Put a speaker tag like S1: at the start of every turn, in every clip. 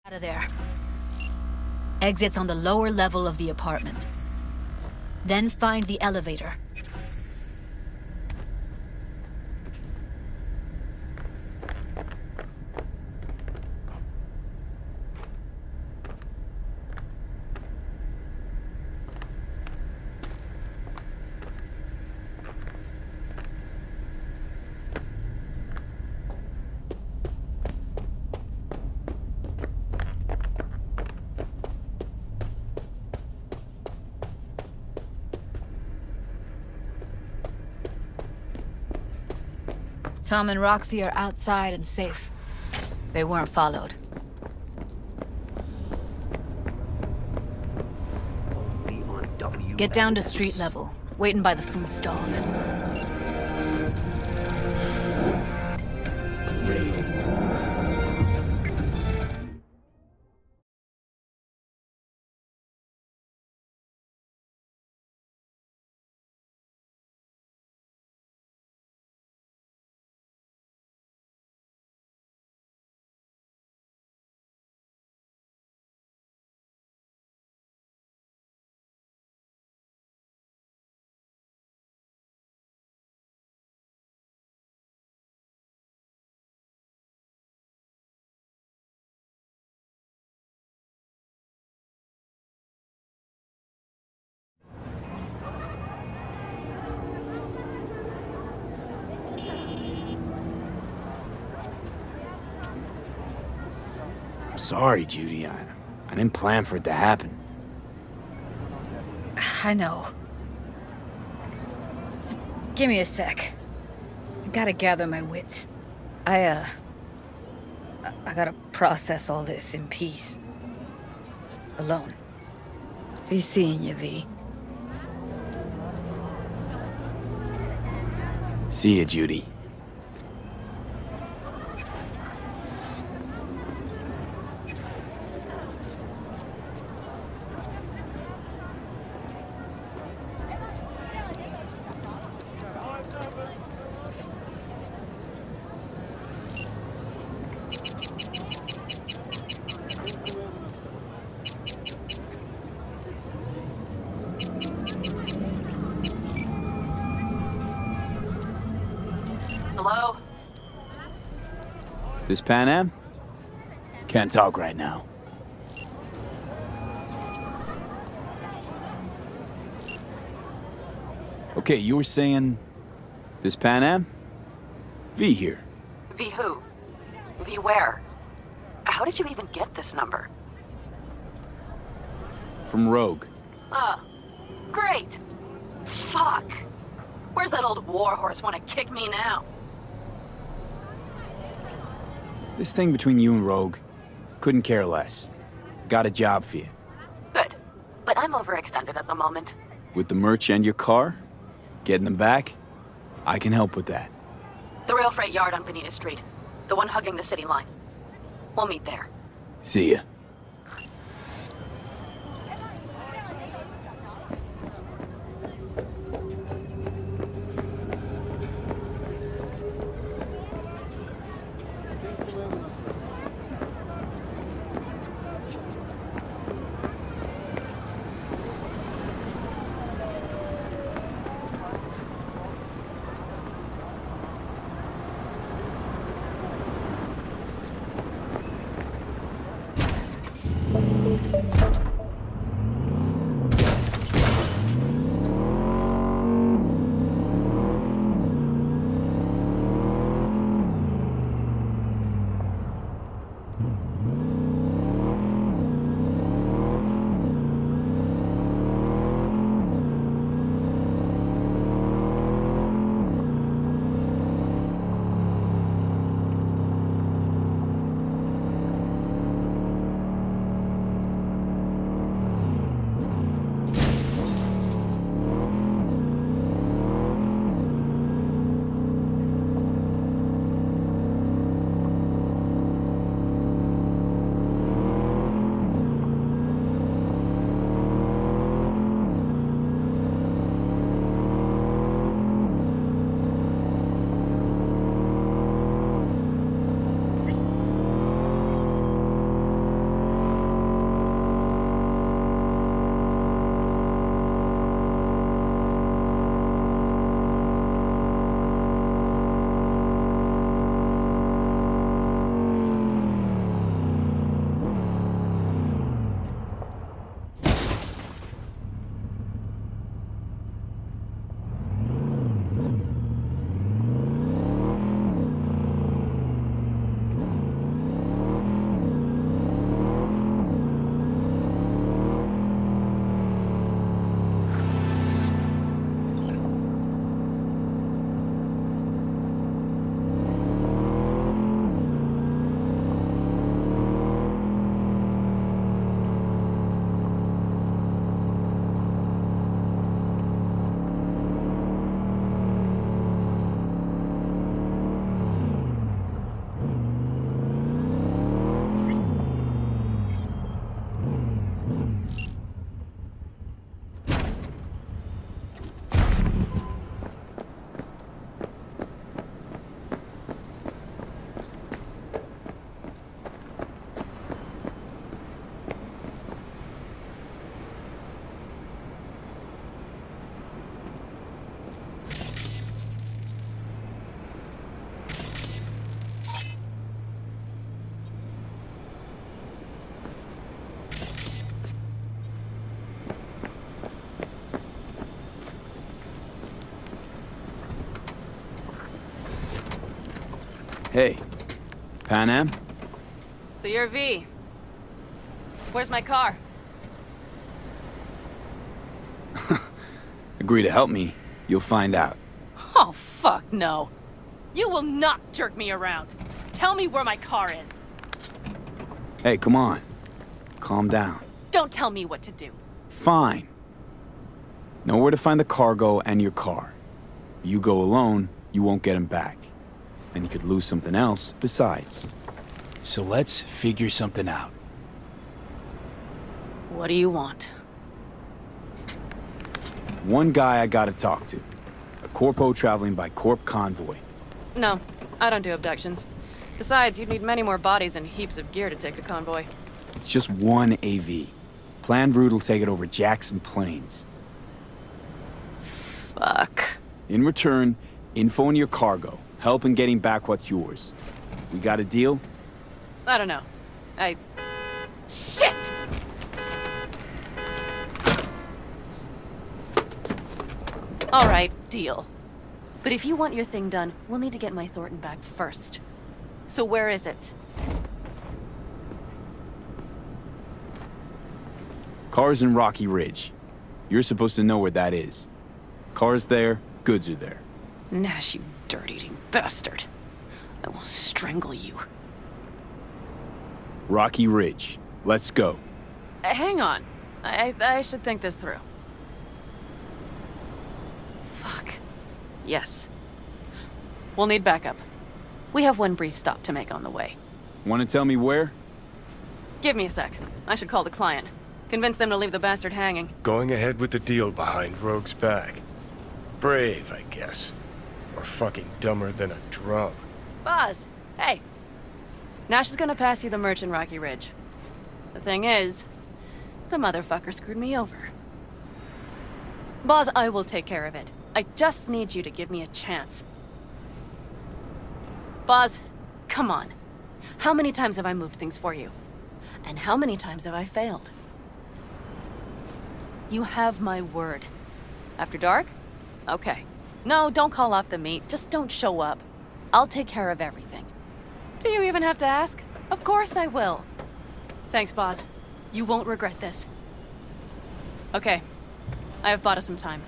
S1: Out of there. Exits on the lower level of the apartment. Then find the elevator. Tom and Roxy are outside and safe. They weren't followed.
S2: v1.0.
S1: Get down to street level, waiting by the food stalls.
S3: Sorry, Judy. I didn't plan for it to happen.
S1: I know. Just give me a sec. I gotta gather my wits. I gotta process all this in peace. Alone. Be seeing you, V.
S3: See ya, Judy.
S4: Hello?
S3: This Pan Am? Can't talk right now. Okay, you were saying... This Pan Am? V here.
S4: V who? V where? How did you even get this number?
S3: From Rogue.
S4: Great! Fuck! Where's that old warhorse wanna kick me now?
S3: This thing between you and Rogue, couldn't care less. Got a job for you.
S4: Good. But I'm overextended at the moment.
S3: With the merch and your car, getting them back, I can help with that.
S4: The rail freight yard on Bonita Street. The one hugging the city line. We'll meet there.
S3: See ya. Hey, Pan Am?
S4: So you're V. Where's my car?
S3: Agree to help me, you'll find out.
S4: Oh, fuck no. You will not jerk me around. Tell me where my car is.
S3: Hey, come on. Calm down.
S4: Don't tell me what to do.
S3: Fine. Know where to find the cargo and your car. You go alone, you won't get him back. And you could lose something else besides. So let's figure something out.
S4: What do you want?
S3: One guy I gotta talk to. A corpo traveling by corp convoy.
S4: No, I don't do abductions. Besides, you'd need many more bodies and heaps of gear to take the convoy.
S3: It's just one AV. Planned route will take it over Jackson Plains.
S4: Fuck.
S3: In return, info on your cargo. Help in getting back what's yours. We got a deal?
S4: I don't know. Shit! Alright, deal. But if you want your thing done, we'll need to get my Thornton back first. So where is it?
S3: Car's in Rocky Ridge. You're supposed to know where that is. Car's there, goods are there.
S4: Nash, you dirt-eating bastard. I will strangle you.
S3: Rocky Ridge. Let's go.
S4: Hang on. I should think this through. Fuck. Yes. We'll need backup. We have one brief stop to make on the way.
S3: Want to tell me where?
S4: Give me a sec. I should call the client. Convince them to leave the bastard hanging.
S5: Going ahead with the deal behind Rogue's back. Brave, I guess. Or fucking dumber than a drum.
S4: Boz, hey. Nash is gonna pass you the merch in Rocky Ridge. The thing is, the motherfucker screwed me over. Boz, I will take care of it. I just need you to give me a chance. Boz, come on. How many times have I moved things for you? And how many times have I failed? You have my word. After dark? Okay. No, don't call off the meet. Just don't show up. I'll take care of everything. Do you even have to ask? Of course I will. Thanks, Boz. You won't regret this. Okay. I have bought us some time.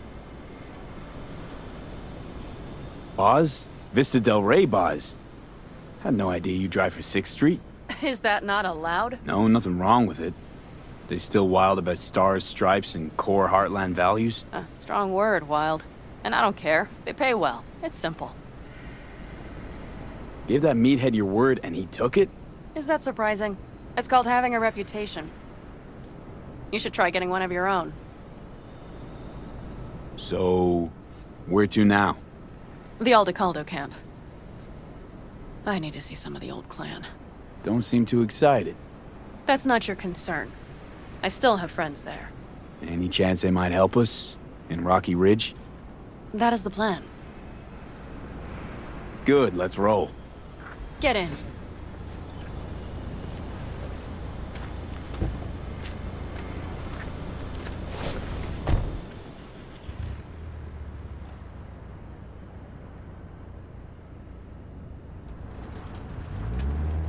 S3: Boz? Vista Del Rey, Boz. Had no idea you drive for 6th Street.
S4: Is that not allowed?
S3: No, nothing wrong with it. They still wild about stars, stripes, and core heartland values?
S4: Strong word, wild. And I don't care. They pay well. It's simple.
S3: Gave that meathead your word and he took it?
S4: Is that surprising? It's called having a reputation. You should try getting one of your own.
S3: So, where to now?
S4: The Aldecaldo camp. I need to see some of the old clan.
S3: Don't seem too excited.
S4: That's not your concern. I still have friends there.
S3: Any chance they might help us? In Rocky Ridge?
S4: That is the plan.
S3: Good, let's roll.
S4: Get in.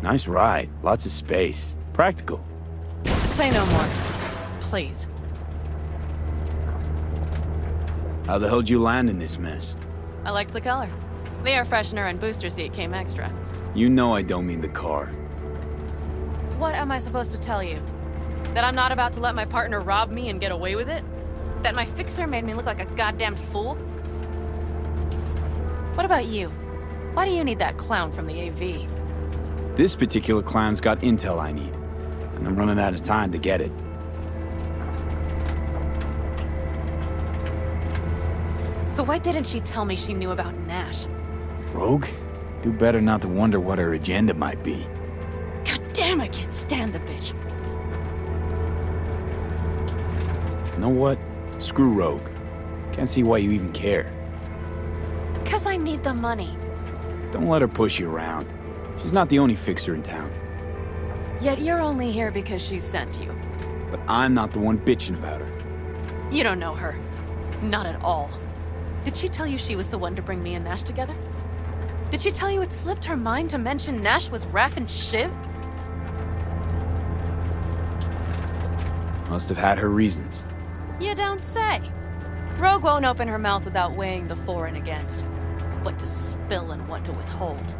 S3: Nice ride. Lots of space. Practical.
S4: Say no more. Please.
S3: How the hell'd you land in this mess?
S4: I liked the color. The air freshener and booster seat came extra.
S3: You know I don't mean the car.
S4: What am I supposed to tell you? That I'm not about to let my partner rob me and get away with it? That my fixer made me look like a goddamn fool? What about you? Why do you need that clown from the AV?
S3: This particular clown's got intel I need, and I'm running out of time to get it.
S4: So why didn't she tell me she knew about Nash?
S3: Rogue? Do better not to wonder what her agenda might be.
S4: God damn, I can't stand the bitch.
S3: Know what? Screw Rogue. Can't see why you even care.
S4: 'Cause I need the money.
S3: Don't let her push you around. She's not the only fixer in town.
S4: Yet you're only here because she sent you.
S3: But I'm not the one bitching about her.
S4: You don't know her. Not at all. Did she tell you she was the one to bring me and Nash together? Did she tell you it slipped her mind to mention Nash was Raph and Shiv?
S3: Must have had her reasons.
S4: You don't say. Rogue won't open her mouth without weighing the for and against. What to spill and what to withhold.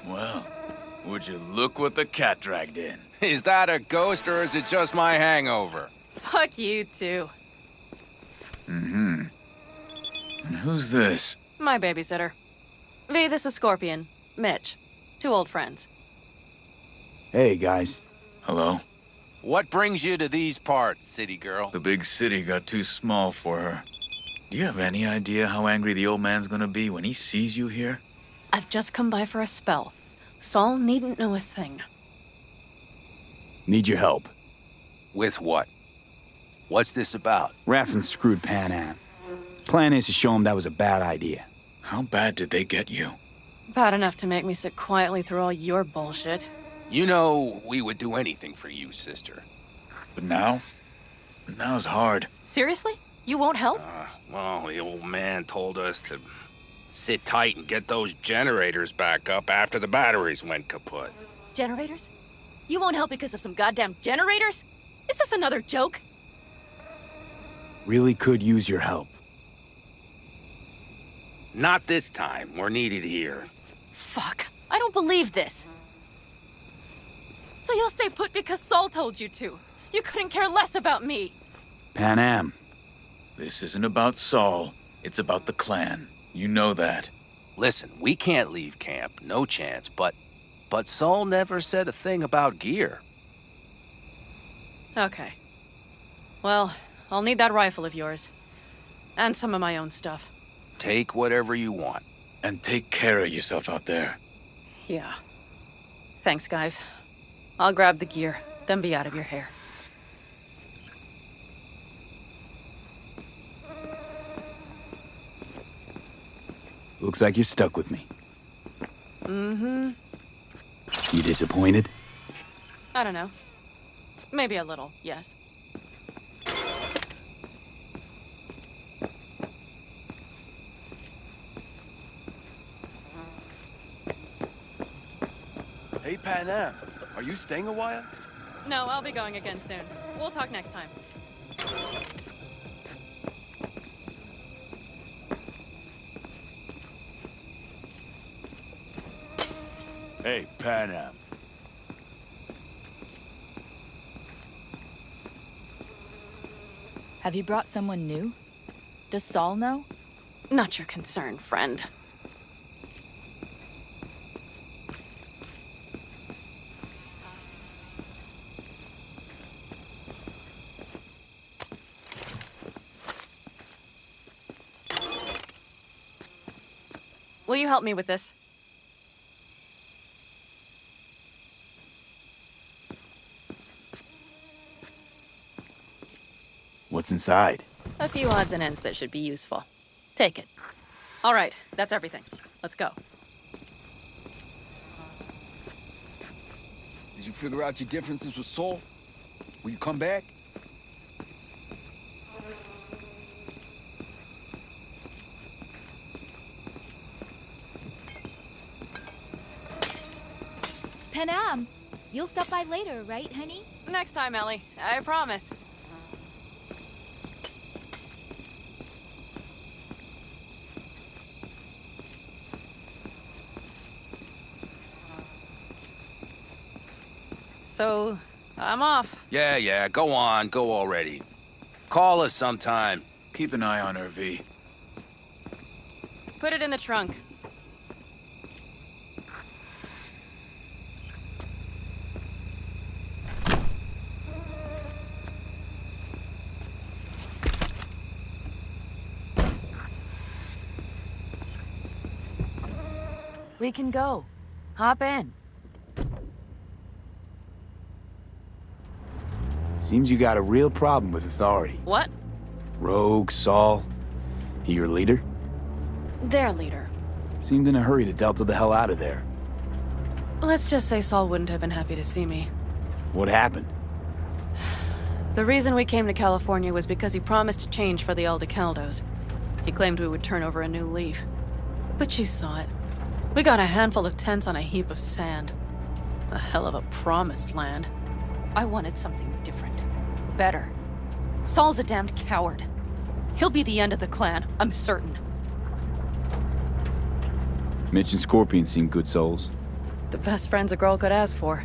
S3: Well, would you look what the cat dragged in?
S6: Is that a ghost or is it just my hangover?
S4: Fuck you too.
S3: And who's this?
S4: My babysitter. V, this is Scorpion. Mitch. Two old friends.
S3: Hey, guys. Hello.
S6: What brings you to these parts, city girl?
S7: The big city got too small for her. Do you have any idea how angry the old man's gonna be when he sees you here?
S4: I've just come by for a spell. Saul needn't know a thing.
S3: Need your help.
S6: With what? What's this about?
S3: Raffin screwed Pan Am. Plan is to show him that was a bad idea.
S7: How bad did they get you?
S4: Bad enough to make me sit quietly through all your bullshit.
S6: You know we would do anything for you, sister.
S7: But now? Now's hard.
S4: Seriously? You won't help?
S6: Well, the old man told us to sit tight and get those generators back up after the batteries went kaput.
S4: Generators? You won't help because of some goddamn generators? Is this another joke?
S3: Really could use your help.
S6: Not this time. We're needed here.
S4: Fuck. I don't believe this. So you'll stay put because Saul told you to. You couldn't care less about me.
S3: Pan Am.
S7: This isn't about Saul. It's about the clan. You know that.
S6: Listen, we can't leave camp. No chance. But Saul never said a thing about gear.
S4: Okay. Well, I'll need that rifle of yours. And some of my own stuff.
S6: Take whatever you want.
S7: And take care of yourself out there.
S4: Yeah. Thanks, guys. I'll grab the gear, then be out of your hair.
S3: Looks like you're stuck with me.
S4: Mm-hmm.
S3: You disappointed?
S4: I don't know. Maybe a little, yes.
S8: Hey, Pan Am, are you staying a while?
S4: No, I'll be going again soon. We'll talk next time.
S8: Hey, Pan Am.
S9: Have you brought someone new? Does Saul know?
S4: Not your concern, friend. Will you help me with this?
S3: What's inside?
S4: A few odds and ends that should be useful. Take it. All right, that's everything. Let's go.
S8: Did you figure out your differences with Saul? Will you come back?
S10: Pan Am, you'll stop by later, right, honey?
S4: Next time, Ellie. I promise. So, I'm off.
S6: Yeah, go on. Go already. Call us sometime.
S7: Keep an eye on her, V.
S4: Put it in the trunk. We can go. Hop in.
S3: Seems you got a real problem with authority.
S4: What?
S3: Rogue, Saul. He your leader?
S4: Their leader.
S3: Seemed in a hurry to delta the hell out of there.
S4: Let's just say Saul wouldn't have been happy to see me.
S3: What happened?
S4: The reason we came to California was because he promised change for the Aldecaldos. He claimed we would turn over a new leaf. But you saw it. We got a handful of tents on a heap of sand. A hell of a promised land. I wanted something different. Better. Saul's a damned coward. He'll be the end of the clan, I'm certain.
S3: Mitch and Scorpion seem good souls.
S4: The best friends a girl could ask for.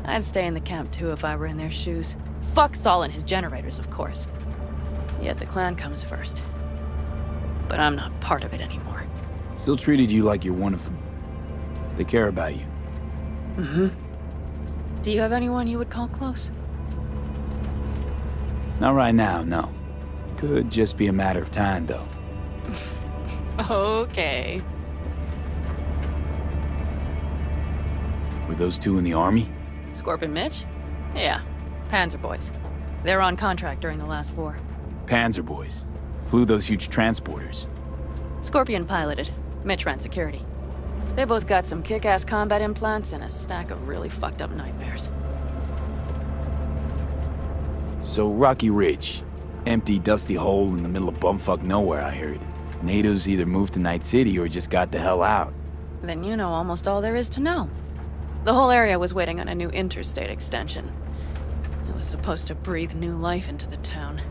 S4: I'd stay in the camp too if I were in their shoes. Fuck Saul and his generators, of course. Yet the clan comes first. But I'm not part of it anymore.
S3: Still treated you like you're one of them. They care about you.
S4: Mm-hmm. Do you have anyone you would call close?
S3: Not right now, no. Could just be a matter of time, though.
S4: Okay.
S3: Were those two in the army?
S4: Scorpion Mitch? Yeah. Panzer boys. They were on contract during the last war.
S3: Panzer boys. Flew those huge transporters.
S4: Scorpion piloted. Mitch ran security. They both got some kick-ass combat implants and a stack of really fucked up nightmares.
S3: So Rocky Ridge. Empty, dusty hole in the middle of bumfuck nowhere, I heard. Natives either moved to Night City or just got the hell out.
S4: Then you know almost all there is to know. The whole area was waiting on a new interstate extension. It was supposed to breathe new life into the town.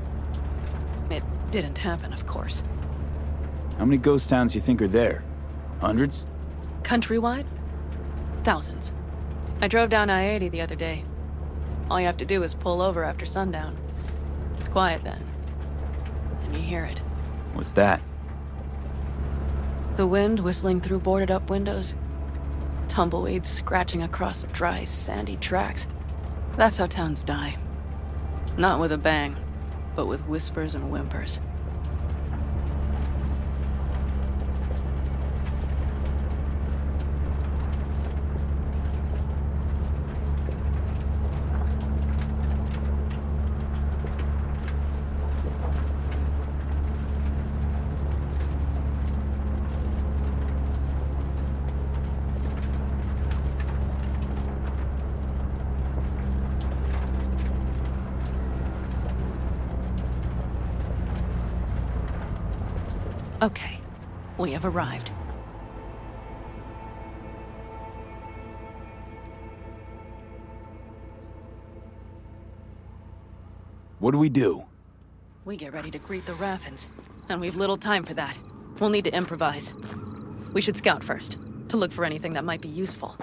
S4: It didn't happen, of course.
S3: How many ghost towns you think are there? Hundreds?
S4: Countrywide? Thousands. I drove down I-80 the other day. All you have to do is pull over after sundown. It's quiet then. And you hear it.
S3: What's that?
S4: The wind whistling through boarded-up windows. Tumbleweeds scratching across dry, sandy tracks. That's how towns die. Not with a bang, but with whispers and whimpers. Okay, we have arrived.
S3: What do we do?
S4: We get ready to greet the Raffins, and we've little time for that. We'll need to improvise. We should scout first, to look for anything that might be useful.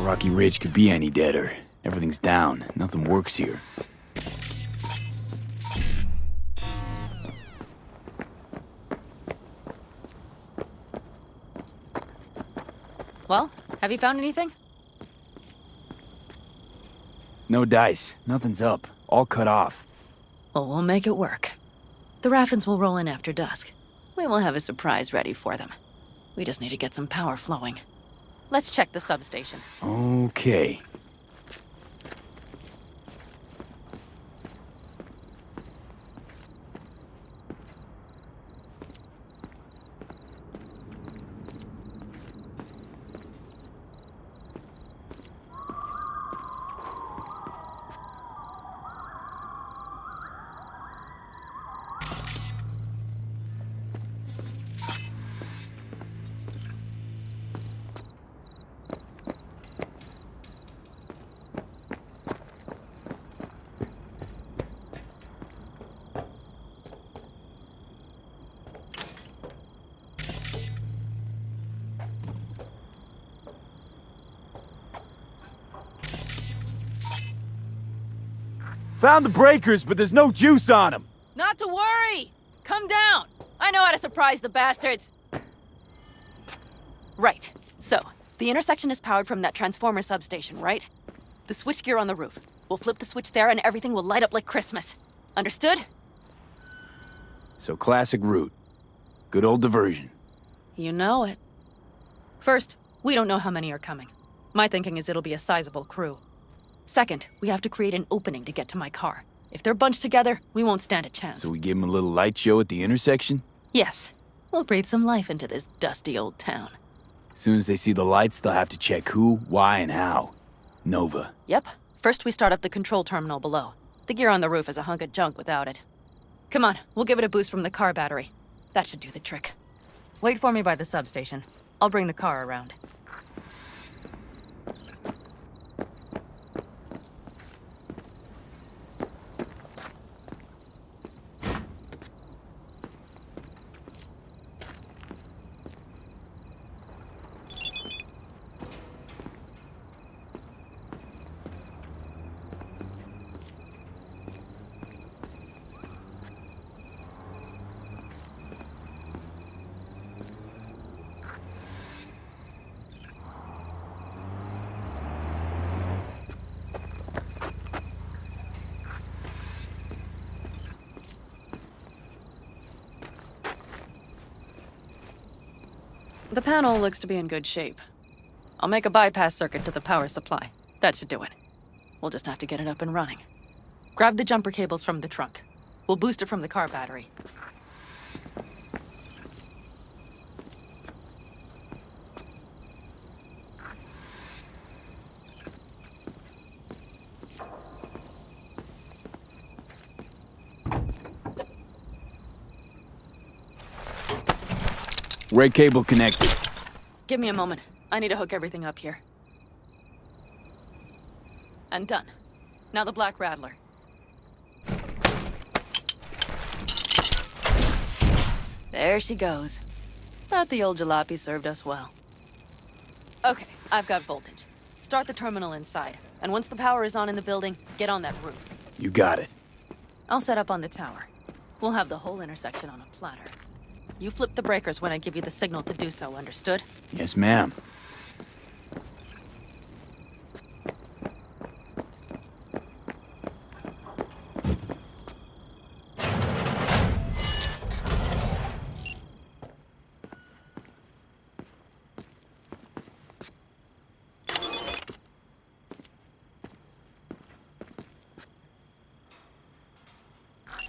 S3: Rocky Ridge could be any deader. Everything's down. Nothing works here.
S4: Well, have you found anything?
S3: No dice. Nothing's up. All cut off.
S4: Well, we'll make it work. The Raffins will roll in after dusk. We will have a surprise ready for them. We just need to get some power flowing. Let's check the substation.
S3: Okay. Found the breakers, but there's no juice on them.
S4: Not to worry! Come down! I know how to surprise the bastards! Right. So, the intersection is powered from that transformer substation, right? The switchgear on the roof. We'll flip the switch there and everything will light up like Christmas. Understood?
S3: So classic route. Good old diversion.
S4: You know it. First, we don't know how many are coming. My thinking is it'll be a sizable crew. Second, we have to create an opening to get to my car. If they're bunched together, we won't stand a chance.
S3: So we give them a little light show at the intersection?
S4: Yes. We'll breathe some life into this dusty old town.
S3: As soon as they see the lights, they'll have to check who, why, and how. Nova.
S4: Yep. First, we start up the control terminal below. The gear on the roof is a hunk of junk without it. Come on, we'll give it a boost from the car battery. That should do the trick. Wait for me by the substation. I'll bring the car around. The panel looks to be in good shape. I'll make a bypass circuit to the power supply. That should do it. We'll just have to get it up and running. Grab the jumper cables from the trunk. We'll boost it from the car battery.
S3: Red cable connected.
S4: Give me a moment. I need to hook everything up here. And done. Now the Black Rattler. There she goes. But the old jalopy served us well. Okay, I've got voltage. Start the terminal inside. And once the power is on in the building, get on that roof.
S3: You got it.
S4: I'll set up on the tower. We'll have the whole intersection on a platter. You flip the breakers when I give you the signal to do so, understood?
S3: Yes, ma'am.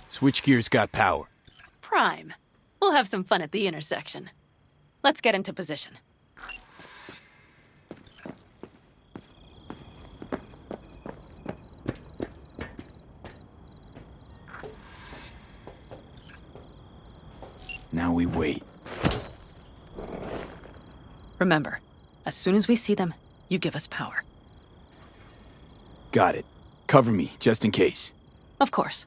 S3: Switchgear's got power.
S4: Prime. We'll have some fun at the intersection. Let's get into position.
S3: Now we wait.
S4: Remember, as soon as we see them, you give us power.
S3: Got it. Cover me, just in case.
S4: Of course.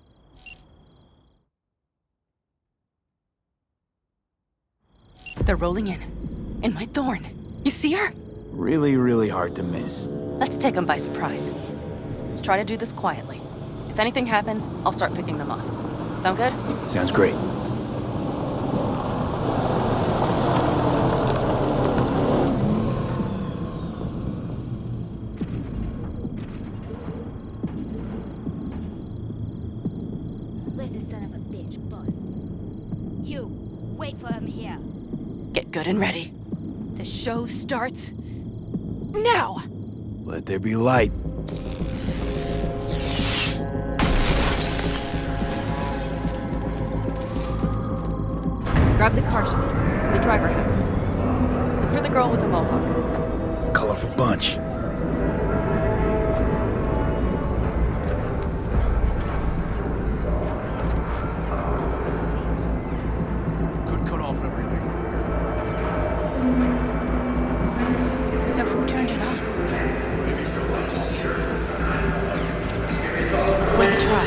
S4: They're rolling in. And my Thorn. You see her?
S3: Really, really hard to miss.
S4: Let's take them by surprise. Let's try to do this quietly. If anything happens, I'll start picking them off. Sound good?
S3: Sounds great.
S10: Where's this son of a bitch, boss? You, wait for him here.
S4: Get good and ready. The show starts now!
S3: Let there be light.
S4: Grab the car sheet. The driver has it. Look for the girl with the mohawk.
S3: Colorful bunch.
S8: Could cut off everything.
S1: So who turned it on?
S8: Maybe for a laptop, sure.
S1: Worth a try.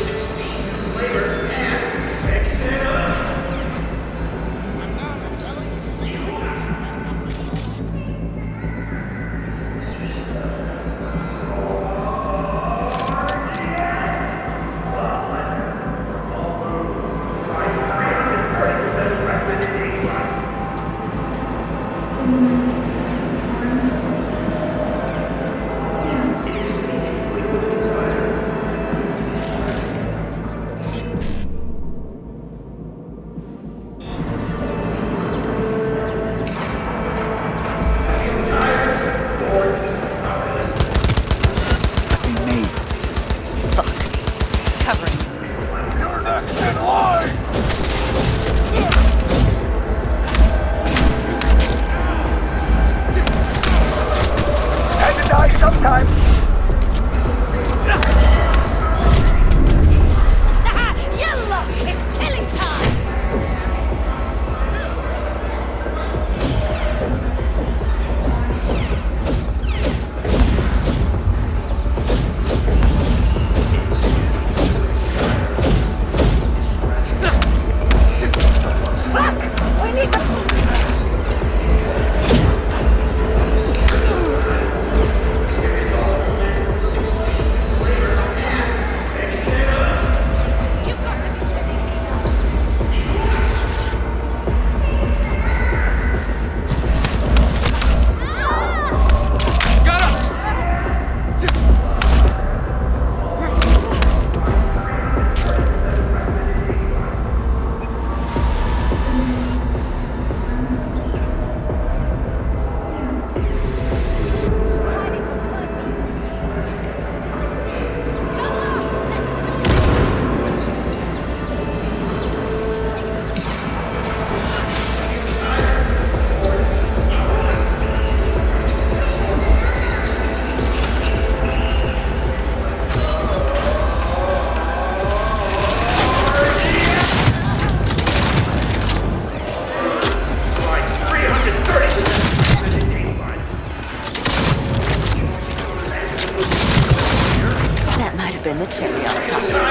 S4: spin the cherry on top.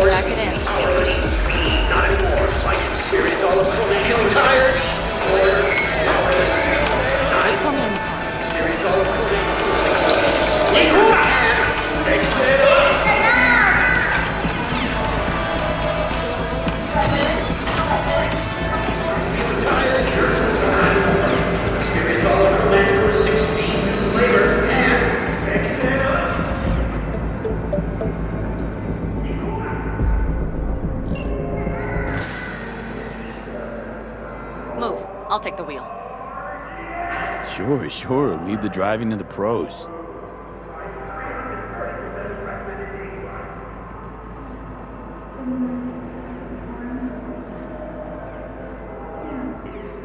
S4: Back it in.
S2: Not anymore. Like experience all of feeling tired.
S4: Wait for me in the car.
S2: Experience all of exit. Experience all of 6 feet. Labor and exit.
S4: Move. I'll take the wheel.
S3: Sure. Leave the driving to the pros.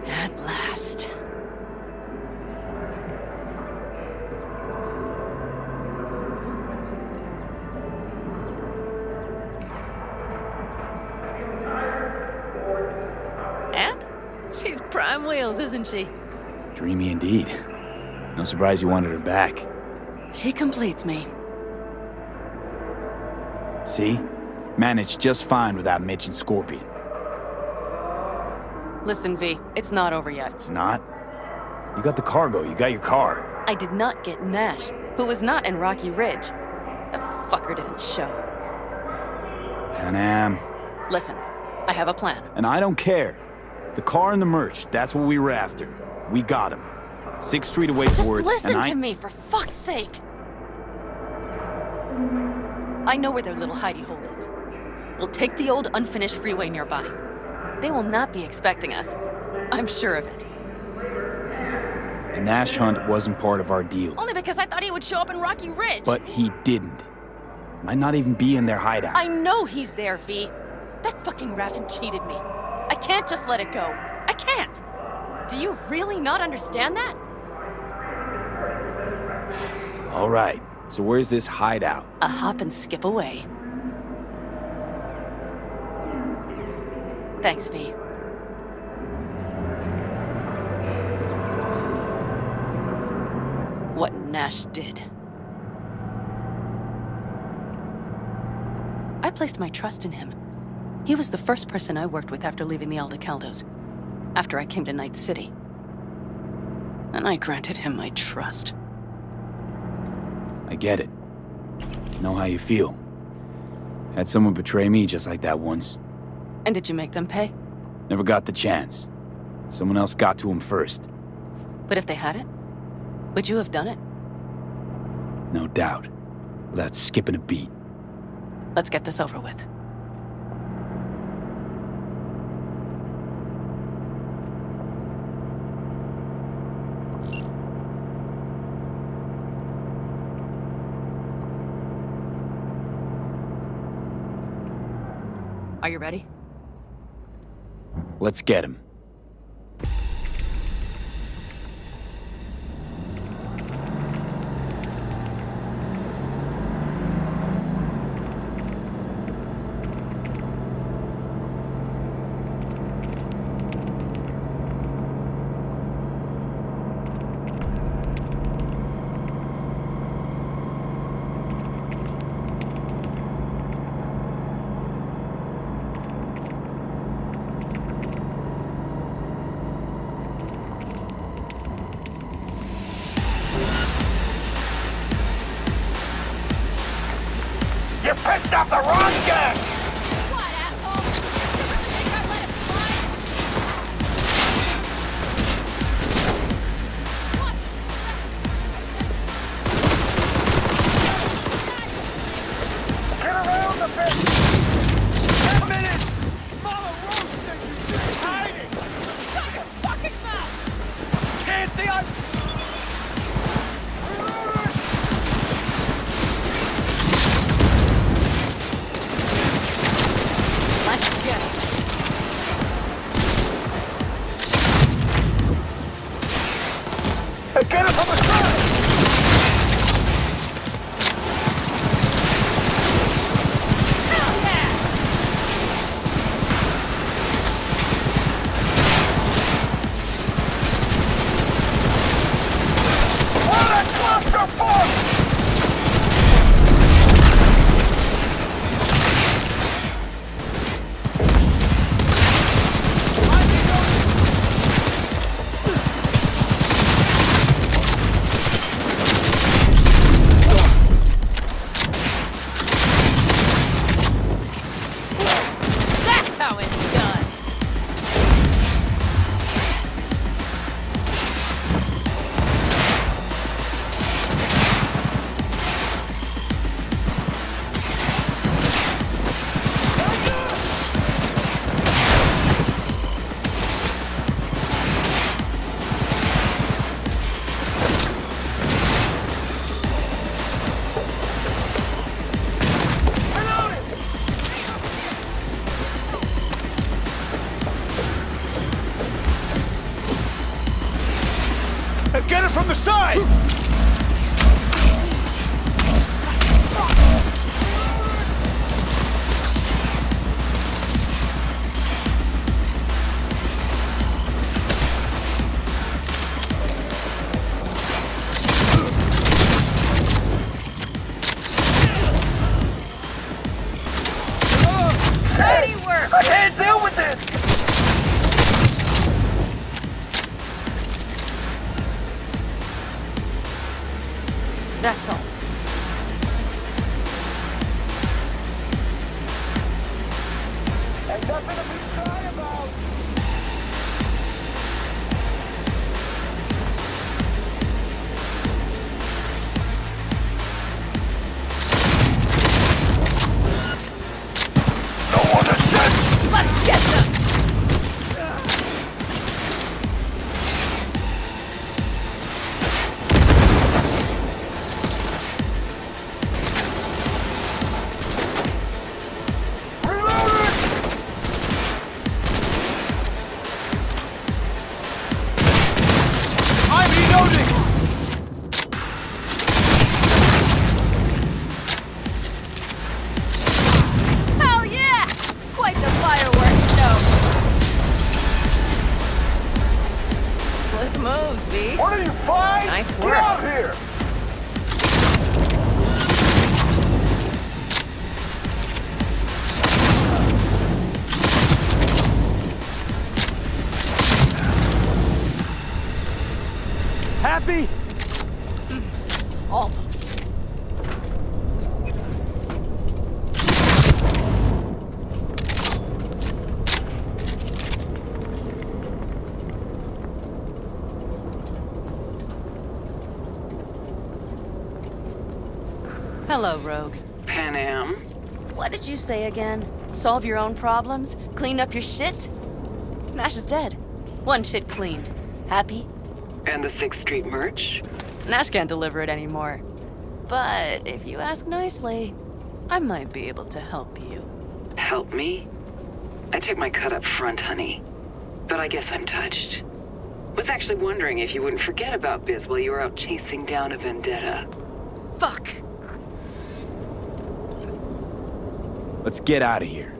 S4: At last. And? She's prime wheels, isn't she?
S3: Dreamy indeed. No surprise you wanted her back.
S4: She completes me.
S3: See? Managed just fine without Mitch and Scorpion.
S4: Listen, V, it's not over yet.
S3: It's not? You got the cargo, you got your car.
S4: I did not get Nash, who was not in Rocky Ridge. The fucker didn't show.
S3: Panam.
S4: Listen, I have a plan.
S3: And I don't care. The car and the merch, that's what we were after. We got him. 6th Street away
S4: Just
S3: for it,
S4: listen
S3: and
S4: to me, for fuck's sake! I know where their little hidey hole is. We'll take the old unfinished freeway nearby. They will not be expecting us. I'm sure of it.
S3: The Nash hunt wasn't part of our deal.
S4: Only because I thought he would show up in Rocky Ridge.
S3: But he didn't. Might not even be in their hideout.
S4: I know he's there, V. That fucking Raffin cheated me. I can't just let it go. I can't! Do you really not understand that?
S3: All right, so where's this hideout?
S4: A hop and skip away. Thanks, V. What Nash did. I placed my trust in him. He was the first person I worked with after leaving the Aldecaldos, after I came to Night City. And I granted him my trust.
S3: I get it. Know how you feel. Had someone betray me just like that once.
S4: And did you make them pay?
S3: Never got the chance. Someone else got to him first.
S4: But if they hadn't, would you have done it?
S3: No doubt. Without skipping a beat.
S4: Let's get this over with. Are you ready?
S3: Let's get him.
S2: You picked up the wrong gun!
S10: What, asshole? Think I let it fly?
S2: Get around the bit! 10 minutes! Follow road station! Hiding!
S10: Shut your fucking mouth!
S2: Can't see us!
S4: Ready work!
S2: I can't deal with this!
S4: That's all.
S2: Ain't nothing to be shy about! No one is
S4: Let's get them! Hell yeah! Quite the fireworks show. Slick moves, V.
S2: What are you, fine?
S4: Nice
S2: Get
S4: work.
S2: out here!
S3: Happy?
S4: Almost. Hello, Rogue.
S11: Pan Am?
S4: What did you say again? Solve your own problems? Clean up your shit? Nash is dead. One shit cleaned. Happy?
S11: And the 6th Street merch?
S4: Nash can't deliver it anymore. But if you ask nicely, I might be able to help you.
S11: Help me? I took my cut up front, honey. But I guess I'm touched. Was actually wondering if you wouldn't forget about Biz while you were out chasing down a vendetta.
S4: Fuck!
S3: Let's get out of here.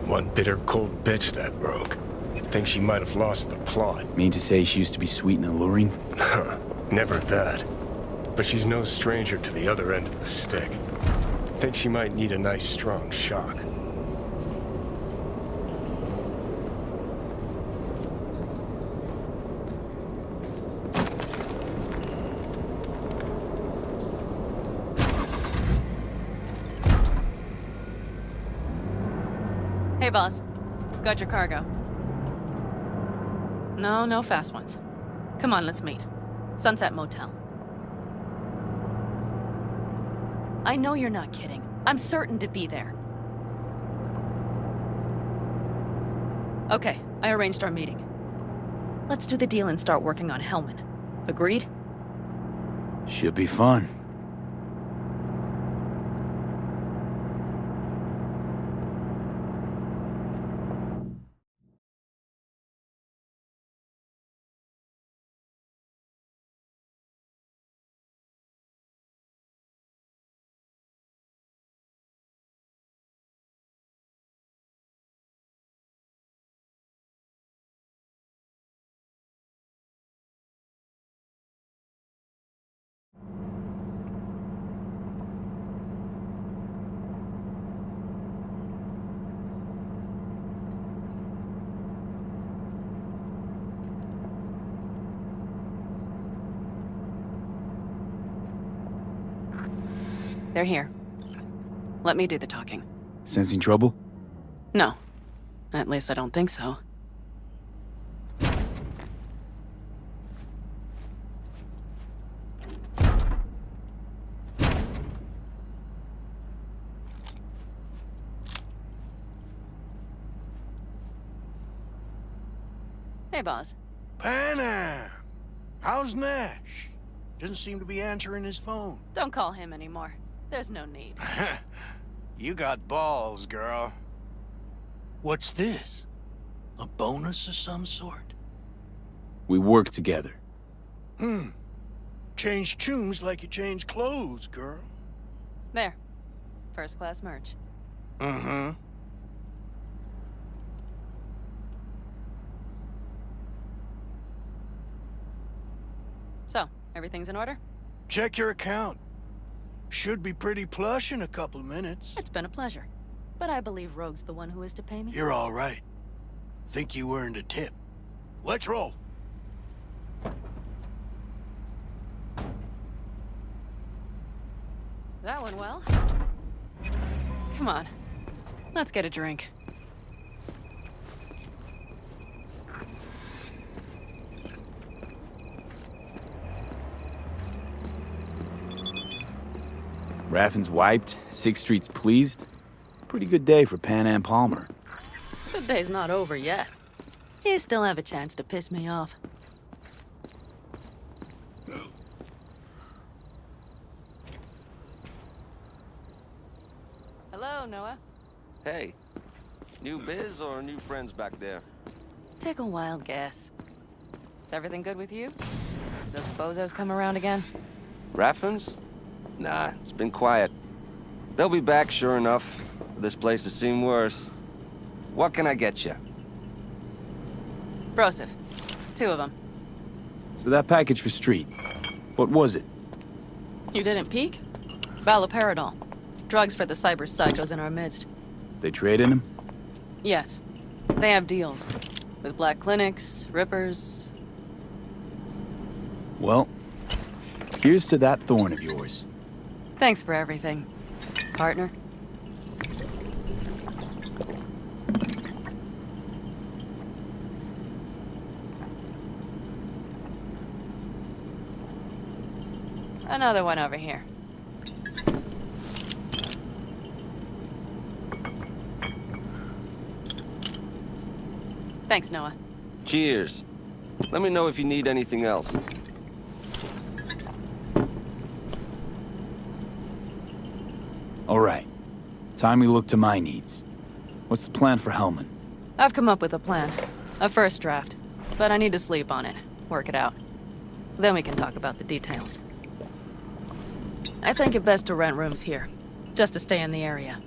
S5: One bitter, cold bitch, that Rogue. Think she might have lost the plot.
S3: Mean to say she used to be sweet and alluring?
S5: Never that. But she's no stranger to the other end of the stick. Think she might need a nice, strong shock.
S4: Hey, boss. Got your cargo. No fast ones. Come on, let's meet. Sunset Motel. I know you're not kidding. I'm certain to be there. Okay, I arranged our meeting. Let's do the deal and start working on Hellman. Agreed?
S3: Should be fun.
S4: They're here. Let me do the talking.
S3: Sensing trouble?
S4: No. At least I don't think so. Hey, boss.
S12: Pan Am! How's Nash? Doesn't seem to be answering his phone.
S4: Don't call him anymore. There's no need.
S12: You got balls, girl. What's this? A bonus of some sort?
S3: We work together.
S12: Change tunes like you change clothes, girl.
S4: There. First class merch.
S12: Mm-hmm.
S4: So, everything's in order?
S12: Check your account. Should be pretty plush in a couple of minutes.
S4: It's been a pleasure. But I believe Rogue's the one who is to pay me.
S12: You're all right. Think you earned a tip. Let's roll.
S4: That went well. Come on. Let's get a drink.
S3: Raffin's wiped, 6th Street's pleased. Pretty good day for Pan Am Palmer.
S4: The day's not over yet. You still have a chance to piss me off. Hello, Noah.
S13: Hey, new biz or new friends back there?
S4: Take a wild guess. Is everything good with you? Those bozos come around again?
S13: Raffins? Nah, it's been quiet. They'll be back, sure enough. This place has seen worse. What can I get you?
S4: Broseph. 2 of them.
S3: So that package for Street, what was it?
S4: You didn't peek? Valoperidol. Drugs for the cyber psychos in our midst.
S3: They traded him?
S4: Yes. They have deals. With black clinics, rippers.
S3: Well, here's to that thorn of yours.
S4: Thanks for everything, partner. Another one over here. Thanks, Noah.
S13: Cheers. Let me know if you need anything else.
S3: All right. Time we look to my needs. What's the plan for Hellman?
S4: I've come up with a plan. A first draft. But I need to sleep on it. Work it out. Then we can talk about the details. I think it best to rent rooms here. Just to stay in the area.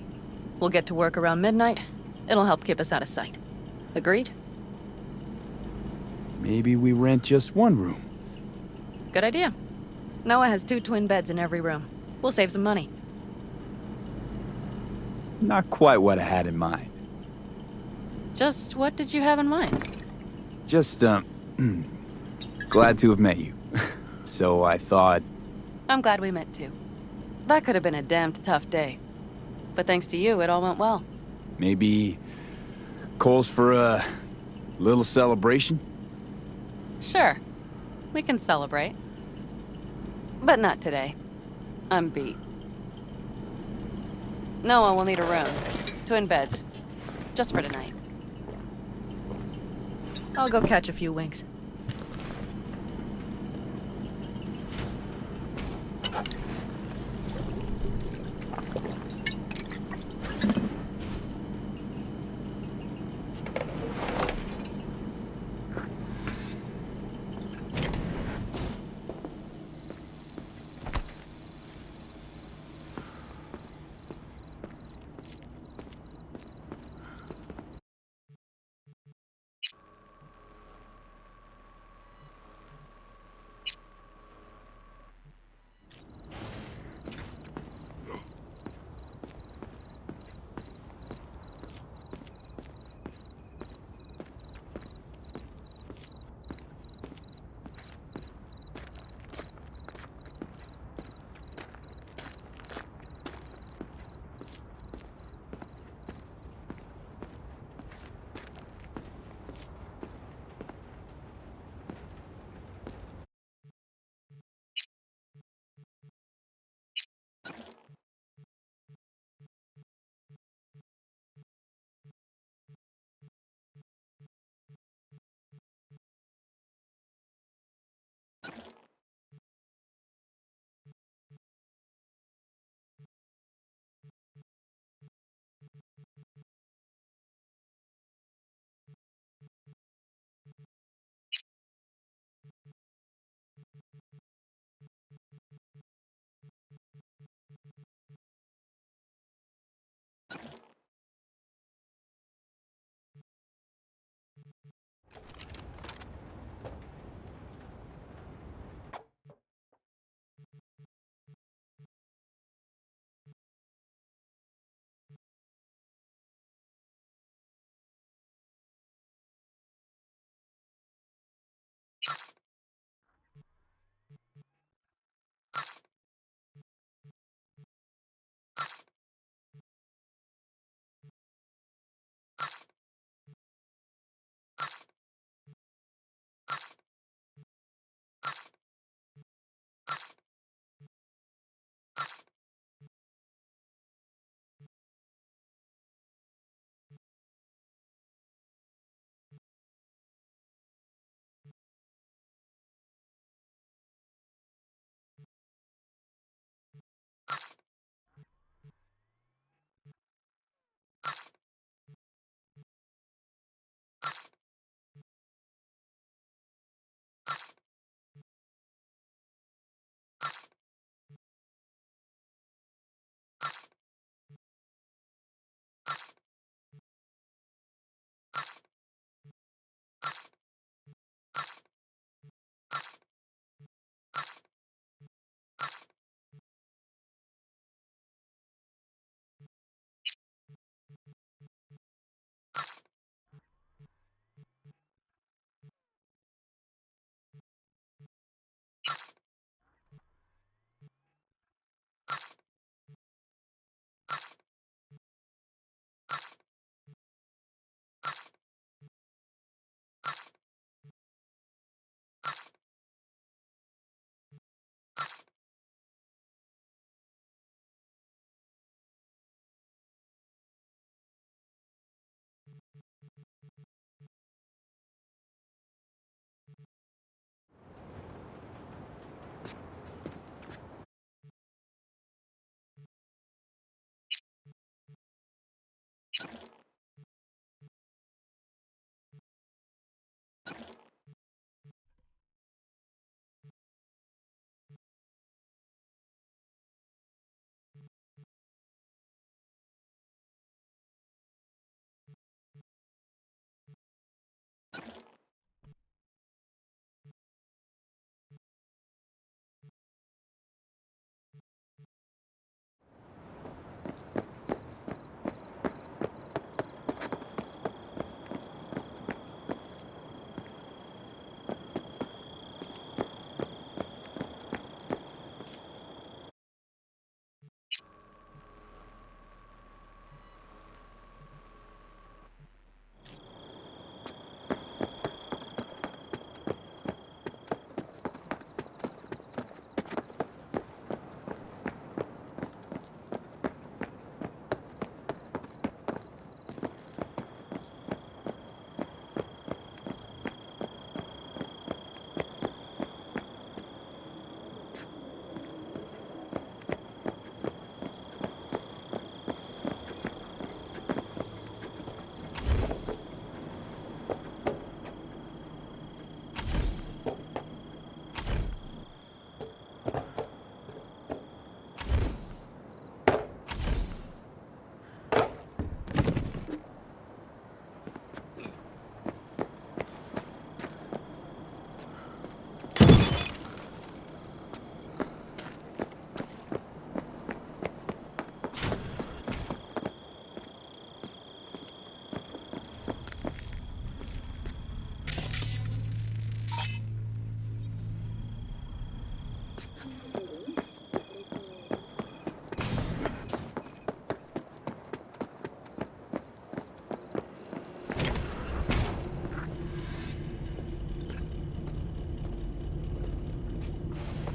S4: We'll get to work around midnight. It'll help keep us out of sight. Agreed?
S3: Maybe we rent just one room.
S4: Good idea. Noah has 2 twin beds in every room. We'll save some money.
S3: Not quite what I had in mind.
S4: Just what did you have in mind?
S3: Just, glad to have met you. So I thought...
S4: I'm glad we met too. That could have been a damned tough day. But thanks to you, it all went well.
S3: Maybe... calls for a... little celebration?
S4: Sure. We can celebrate. But not today. I'm beat. Noah will need a room. Twin beds. Just for tonight. I'll go catch a few winks.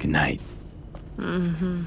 S3: Good night.
S4: Mm-hmm.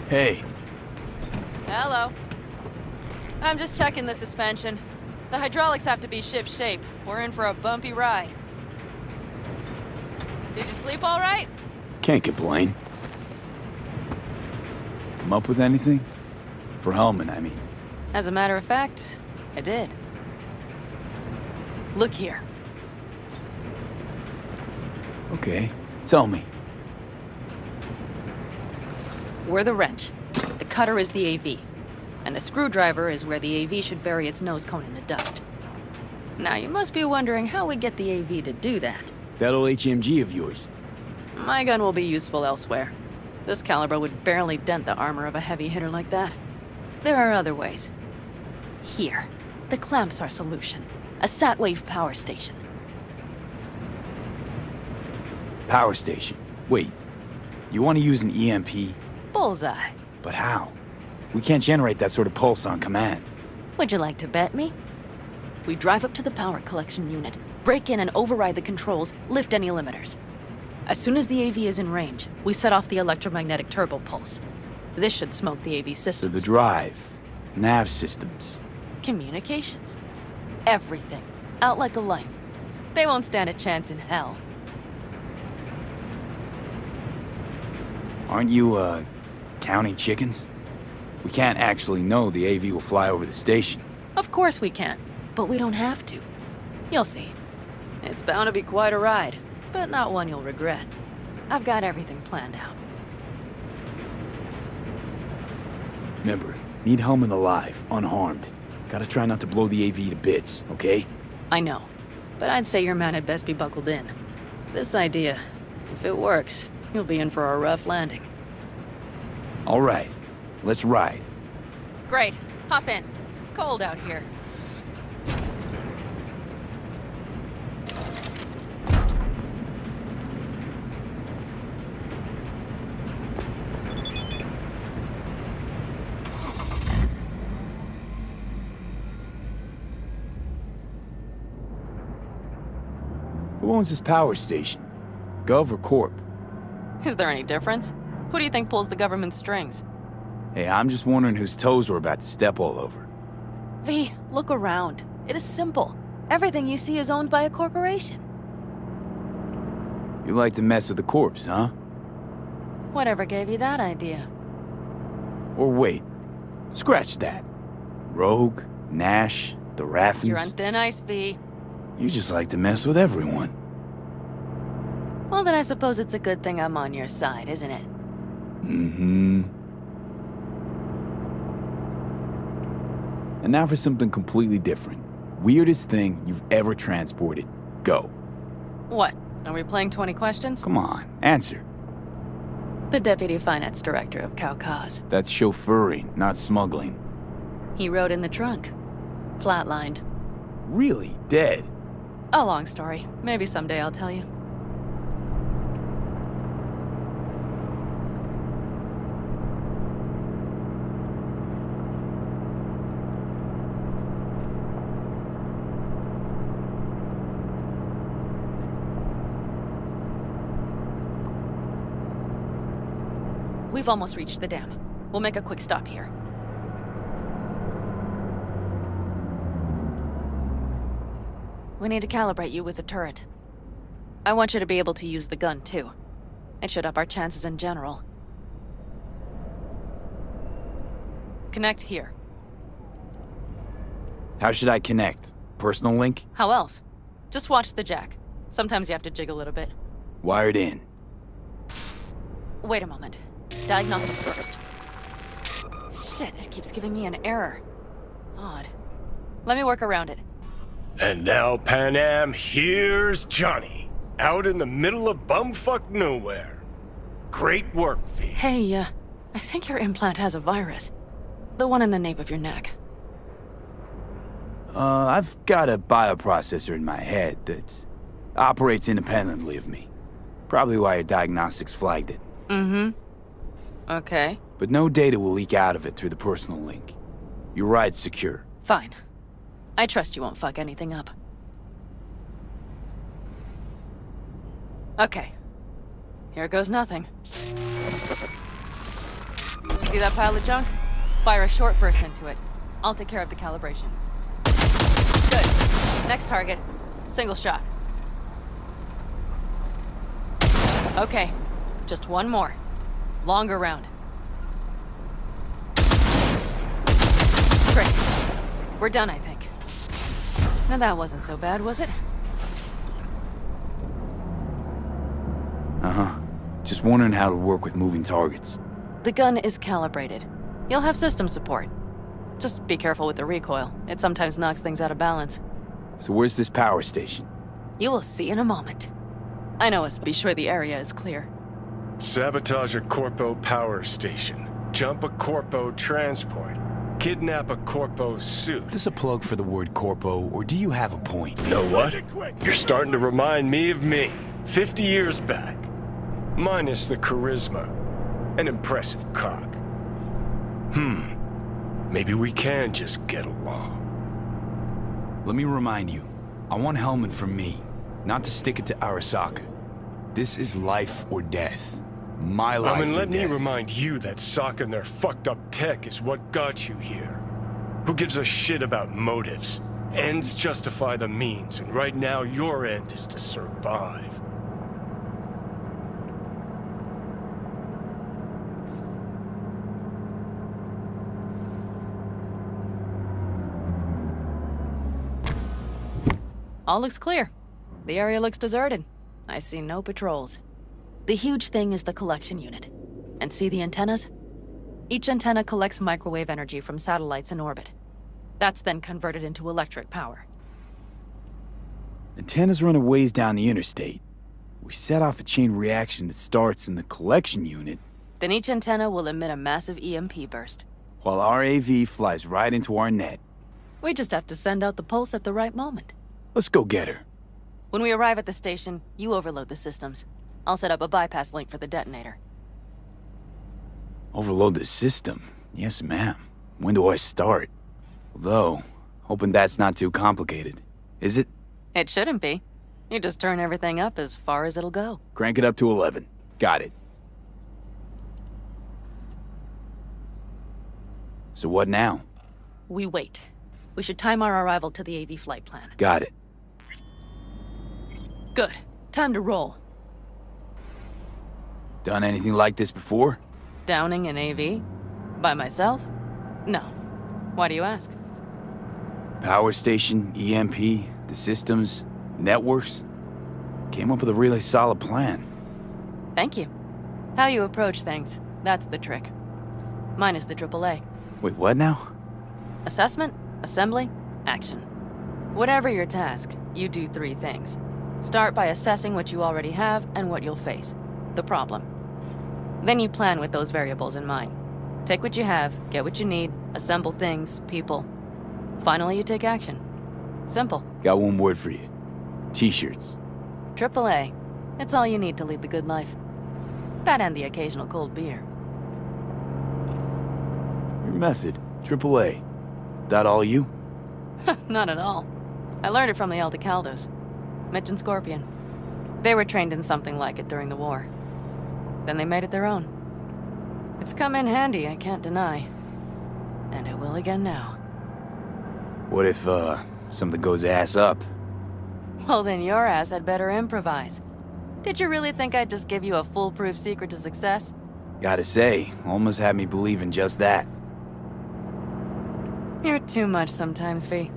S3: Hey.
S4: Hello. I'm just checking the suspension. The hydraulics have to be ship shape. We're in for a bumpy ride. Did you sleep all right?
S3: Can't complain. Come up with anything? For Hellman, I mean.
S4: As a matter of fact, I did. Look here.
S3: Okay, tell me.
S4: We're the wrench. The cutter is the AV. And the screwdriver is where the AV should bury its nose cone in the dust. Now, you must be wondering how we get the AV to do that.
S3: That old HMG of yours.
S4: My gun will be useful elsewhere. This caliber would barely dent the armor of a heavy hitter like that. There are other ways. Here, the clamp's our solution. A Satwave power station.
S3: Power station. Wait, you want to use an EMP?
S4: Bullseye.
S3: But how? We can't generate that sort of pulse on command.
S4: Would you like to bet me? We drive up to the power collection unit, break in and override the controls, lift any limiters. As soon as the AV is in range, we set off the electromagnetic turbo pulse. This should smoke the AV
S3: So
S4: systems.
S3: the drive, nav systems.
S4: Communications. Everything. Out like a light. They won't stand a chance in hell.
S3: Aren't you, counting chickens? We can't actually know the AV will fly over the station.
S4: Of course we can, but we don't have to. You'll see. It's bound to be quite a ride, but not one you'll regret. I've got everything planned out.
S3: Remember, need Hellman alive, unharmed. Gotta try not to blow the AV to bits, okay?
S4: I know, but I'd say your man had best be buckled in. This idea, if it works, you'll be in for a rough landing.
S3: All right, let's ride.
S4: Great, hop in. It's cold out here.
S3: Who owns this power station? Gov or Corp?
S4: Is there any difference? Who do you think pulls the government's strings?
S3: Hey, I'm just wondering whose toes we're about to step all over.
S4: V, look around. It is simple. Everything you see is owned by a corporation.
S3: You like to mess with the corpse, huh?
S4: Whatever gave you that idea?
S3: Or wait, scratch that. Rogue, Nash, the Raffens.
S4: You're on thin ice, V.
S3: You just like to mess with everyone.
S4: Well, then I suppose it's a good thing I'm on your side, isn't it?
S3: Mm-hmm. And now for something completely different. Weirdest thing you've ever transported. Go.
S4: What? Are we playing 20 questions?
S3: Come on, answer.
S4: The Deputy Finance Director of Kaukaz.
S3: That's chauffeuring, not smuggling.
S4: He rode in the trunk. Flatlined.
S3: Really? Dead?
S4: A long story. Maybe someday I'll tell you. We've almost reached the dam. We'll make a quick stop here. We need to calibrate you with the turret. I want you to be able to use the gun, too. It should up our chances in general. Connect here.
S3: How should I connect? Personal link?
S4: How else? Just watch the jack. Sometimes you have to jig a little bit.
S3: Wired in.
S4: Wait a moment. Diagnostics first. Shit, it keeps giving me an error. Odd. Let me work around it.
S5: And now, Pan Am, here's Johnny. Out in the middle of bumfuck nowhere. Great work, V.
S4: Hey, I think your implant has a virus. The one in the nape of your neck.
S3: I've got a bioprocessor in my head that operates independently of me. Probably why your diagnostics flagged it.
S4: Mm-hmm. Okay.
S3: But no data will leak out of it through the personal link. Your ride's secure.
S4: Fine. I trust you won't fuck anything up. Okay. Here goes nothing. See that pile of junk? Fire a short burst into it. I'll take care of the calibration. Good. Next target. Single shot. Okay. Just one more. Longer round. Great. We're done, I think. Now that wasn't so bad, was it?
S3: Uh-huh. Just wondering how to work with moving targets.
S4: The gun is calibrated. You'll have system support. Just be careful with the recoil. It sometimes knocks things out of balance.
S3: So where's this power station?
S4: You will see in a moment. I know us. Be sure the area is clear.
S5: Sabotage a Corpo power station. Jump a Corpo transport. Kidnap a Corpo suit.
S3: Is this a plug for the word corpo, or do you have a point?
S5: You know what? You're starting to remind me of me, 50 years back. Minus the charisma. An impressive cock. Maybe we can just get along.
S3: Let me remind you, I want Hellman for me, not to stick it to Arasaka. This is life or death. My life or
S5: let me
S3: death.
S5: remind you that socking their fucked up tech is what got you here. Who gives a shit about motives? Ends justify the means, and right now your end is to survive.
S4: All looks clear. The area looks deserted. I see no patrols. The huge thing is the collection unit. And see the antennas? Each antenna collects microwave energy from satellites in orbit. That's then converted into electric power.
S3: Antennas run a ways down the interstate. We set off a chain reaction that starts in the collection unit,
S4: Then each antenna will emit a massive EMP burst.
S3: while our AV flies right into our net.
S4: We just have to send out the pulse at the right moment.
S3: Let's go get her.
S4: When we arrive at the station, you overload the systems. I'll set up a bypass link for the detonator.
S3: Overload the system? Yes, ma'am. When do I start? Although, hoping that's not too complicated. Is it?
S4: It shouldn't be. You just turn everything up as far as it'll go.
S3: Crank it up to 11. Got it. So what now?
S4: We wait. We should time our arrival to the AV flight plan.
S3: Got it.
S4: Good. Time to roll.
S3: Done anything like this before?
S4: Downing an AV? By myself? No. Why do you ask?
S3: Power station, EMP, the systems, networks. Came up with a really solid plan.
S4: Thank you. How you approach things, that's the trick. Mine is the AAA.
S3: Wait, what now?
S4: Assessment, assembly, action. Whatever your task, you do 3 things. Start by assessing what you already have and what you'll face. The problem. Then you plan with those variables in mind. Take what you have, get what you need, assemble things, people. Finally, you take action. Simple.
S3: Got one word for you. T-shirts.
S4: AAA. It's all you need to lead the good life. That and the occasional cold beer.
S3: Your method. AAA. That all you?
S4: Not at all. I learned it from the Aldecaldos. Mitch and Scorpion. They were trained in something like it during the war. Then they made it their own. It's come in handy, I can't deny. And it will again now.
S3: What if, something goes ass up?
S4: Well, then your ass had better improvise. Did you really think I'd just give you a foolproof secret to success?
S3: Gotta say, almost had me believe in just that.
S4: You're too much sometimes, V.